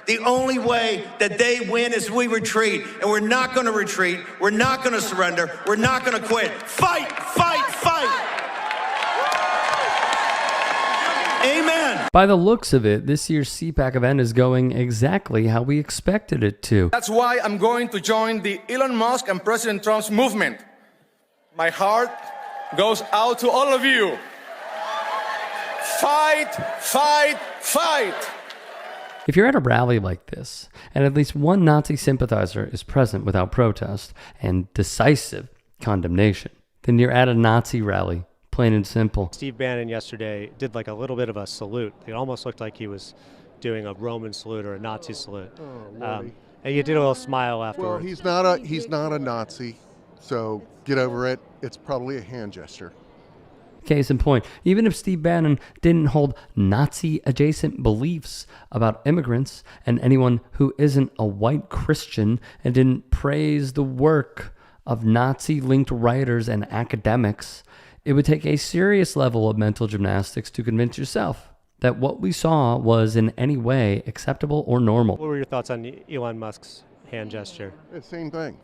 The only way that they win is we retreat, and we're not going to retreat. We're not going to surrender. We're not going to quit. Fight, fight, fight. Amen. By the looks of it, this year's CPAC event is going exactly how we expected it to. That's why I'm going to join the Elon Musk and President Trump's movement. My heart goes out to all of you. Fight, fight, fight. If you're at a rally like this, and at least one Nazi sympathizer is present without protest and decisive condemnation, then you're at a Nazi rally, plain and simple. Steve Bannon yesterday did like a little bit of a salute. It almost looked like he was doing a Roman salute or a Nazi salute. And you did a little smile afterwards. Well, he's not a Nazi, so get over it. It's probably a hand gesture. Case in point, even if Steve Bannon didn't hold Nazi-adjacent beliefs about immigrants and anyone who isn't a white Christian and didn't praise the work of Nazi-linked writers and academics, it would take a serious level of mental gymnastics to convince yourself that what we saw was in any way acceptable or normal. What were your thoughts on Elon Musk's hand gesture? The same thing.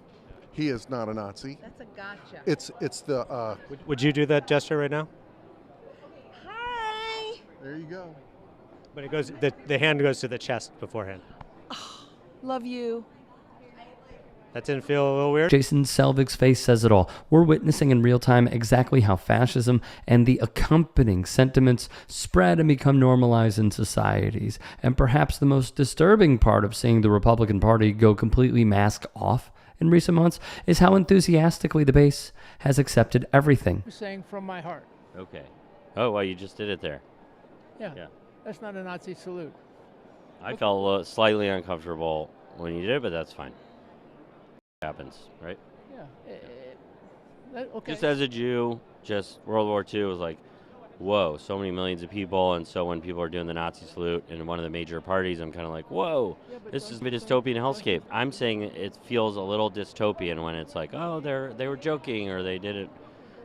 He is not a Nazi. That's a gotcha. It's the. Would you do that gesture right now? Hi. There you go. But it goes. The hand goes to the chest beforehand. Love you. That didn't feel a little weird? Jason Selvig's face says it all. We're witnessing in real time exactly how fascism and the accompanying sentiments spread and become normalized in societies. And perhaps the most disturbing part of seeing the Republican Party go completely mask off in recent months is how enthusiastically the base has accepted everything. I'm saying from my heart. Okay. Oh, well, you just did it there. Yeah. That's not a Nazi salute. I felt slightly uncomfortable when you did it, but that's fine. Happens, right? Yeah. Okay. Just as a Jew, just World War II was like, whoa, so many millions of people, and so when people are doing the Nazi salute in one of the major parties, I'm kind of like, whoa, this is a dystopian hellscape. I'm saying it feels a little dystopian when it's like, oh, they were joking, or they did it,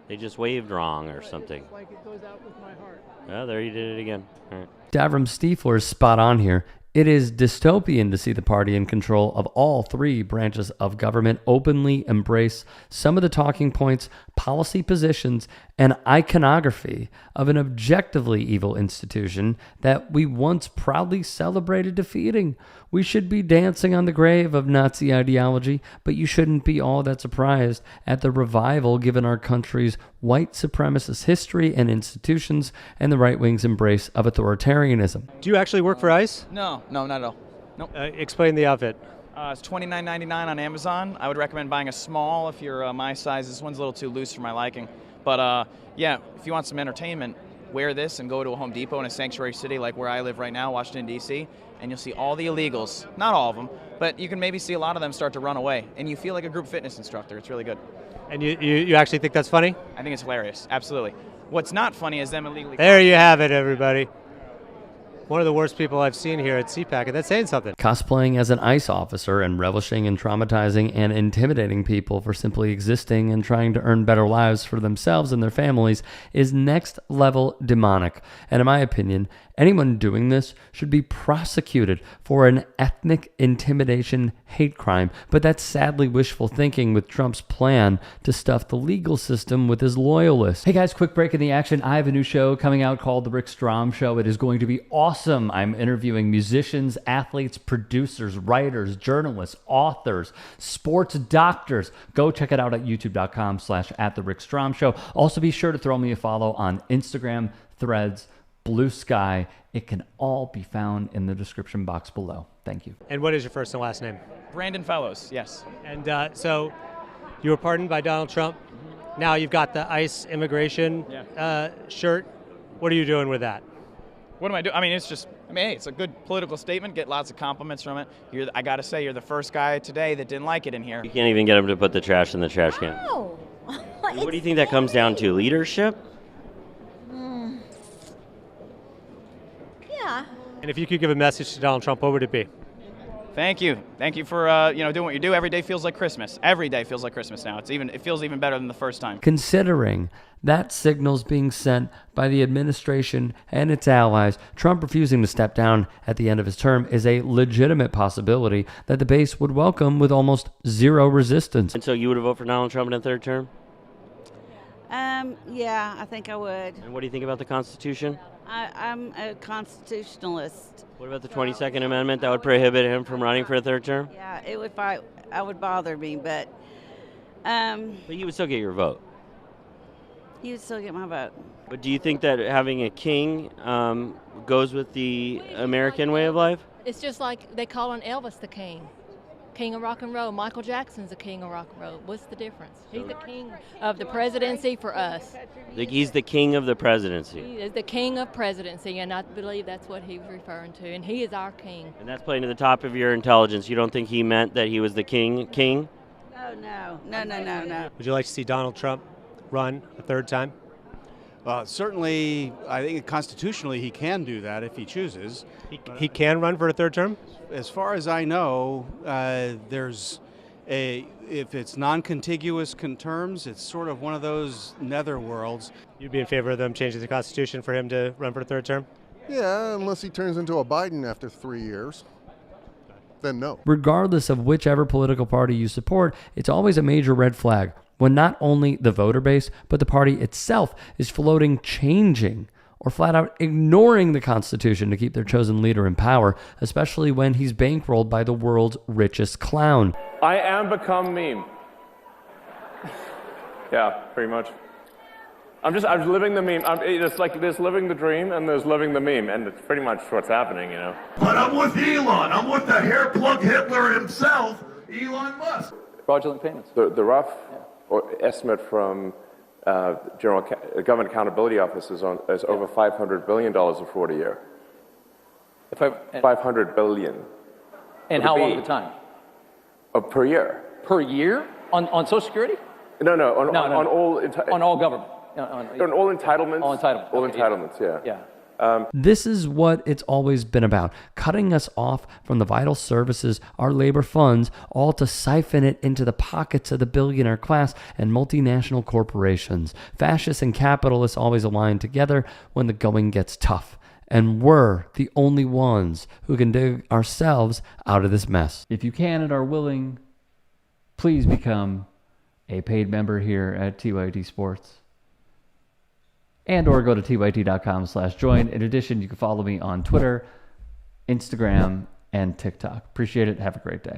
they just waved wrong or something. It's like it goes out with my heart. Yeah, there you did it again. All right. Davram Stiefler is spot on here. It is dystopian to see the party in control of all three branches of government openly embrace some of the talking points, policy positions, and iconography of an objectively evil institution that we once proudly celebrated defeating. We should be dancing on the grave of Nazi ideology, but you shouldn't be all that surprised at the revival given our country's white supremacist history and institutions and the right wing's embrace of authoritarianism. Do you actually work for ICE? No, not at all. Nope. Explain the outfit. It's $29.99 on Amazon. I would recommend buying a small if you're my size. This one's a little too loose for my liking. But yeah, if you want some entertainment, wear this and go to a Home Depot in a sanctuary city like where I live right now, Washington, D.C., and you'll see all the illegals. Not all of them, but you can maybe see a lot of them start to run away. And you feel like a group fitness instructor. It's really good. And you actually think that's funny? I think it's hilarious. Absolutely. What's not funny is them illegally... There you have it, everybody. One of the worst people I've seen here at CPAC, and that's saying something. Cosplaying as an ICE officer and relishing in traumatizing and intimidating people for simply existing and trying to earn better lives for themselves and their families is next level demonic. And in my opinion, anyone doing this should be prosecuted for an ethnic intimidation hate crime. But that's sadly wishful thinking with Trump's plan to stuff the legal system with his loyalists. Hey guys, quick break in the action. I have a new show coming out called The Rick Strom Show. It is going to be awesome. I'm interviewing musicians, athletes, producers, writers, journalists, authors, sports doctors. Go check it out at youtube.com/@TheRickStromShow. Also be sure to throw me a follow on Instagram, Threads, Blue Sky. It can all be found in the description box below. Thank you. And what is your first and last name? Brandon Fellows, yes. And so you were pardoned by Donald Trump. Now you've got the ICE immigration shirt. What are you doing with that? What am I doing? I mean, hey, it's a good political statement. Get lots of compliments from it. I got to say, you're the first guy today that didn't like it in here. You can't even get them to put the trash in the trash can. Oh. What do you think that comes down to? Leadership? Yeah. And if you could give a message to Donald Trump, what would it be? Thank you for doing what you do. Every day feels like Christmas. Every day feels like Christmas now. It feels even better than the first time. Considering that signals being sent by the administration and its allies, Trump refusing to step down at the end of his term is a legitimate possibility that the base would welcome with almost zero resistance. And so you would vote for Donald Trump in a third term? Yeah, I think I would. And what do you think about the Constitution? I'm a constitutionalist. What about the 22nd Amendment that would prohibit him from running for a third term? Yeah, I would bother me, but But you would still get your vote. you would still get my vote. But do you think that having a king goes with the American way of life? It's just like they calling Elvis the king. King of rock and roll. Michael Jackson's the king of rock and roll. What's the difference? He's the king of the presidency for us. He's the king of the presidency. He is the king of presidency, and I believe that's what he was referring to. And he is our king. And that's playing to the top of your intelligence. You don't think he meant that he was the king? No. Would you like to see Donald Trump run a third time? Certainly, I think constitutionally he can do that if he chooses. He can run for a third term? As far as I know, if it's non-contiguous terms, it's sort of one of those nether worlds. You'd be in favor of them changing the Constitution for him to run for a third term? Yeah, unless he turns into a Biden after 3 years. Then no. Regardless of whichever political party you support, it's always a major red flag when not only the voter base, but the party itself is floating changing or flat out ignoring the Constitution to keep their chosen leader in power, especially when he's bankrolled by the world's richest clown. I am become meme. Yeah, pretty much. I'm living the meme. It's like there's living the dream and there's living the meme, and it's pretty much what's happening, you know. But I'm with Elon. I'm with the hair plug Hitler himself, Elon Musk. Fraudulent payments. The rough estimate from Government Accountability Office is over $500 billion of fraud a year. $500 billion. And how long at a time? Per year. Per year? On Social Security? No, on all on all government. On all entitlements. All entitlements. All okay, entitlements, yeah. Yeah. This is what it's always been about, cutting us off from the vital services our labor funds, all to siphon it into the pockets of the billionaire class and multinational corporations. Fascists and capitalists always align together when the going gets tough. And we're the only ones who can dig ourselves out of this mess. If you can and are willing, please become a paid member here at TYT Sports. And or go to tyt.com/join. In addition, you can follow me on Twitter, Instagram, and TikTok. Appreciate it. Have a great day.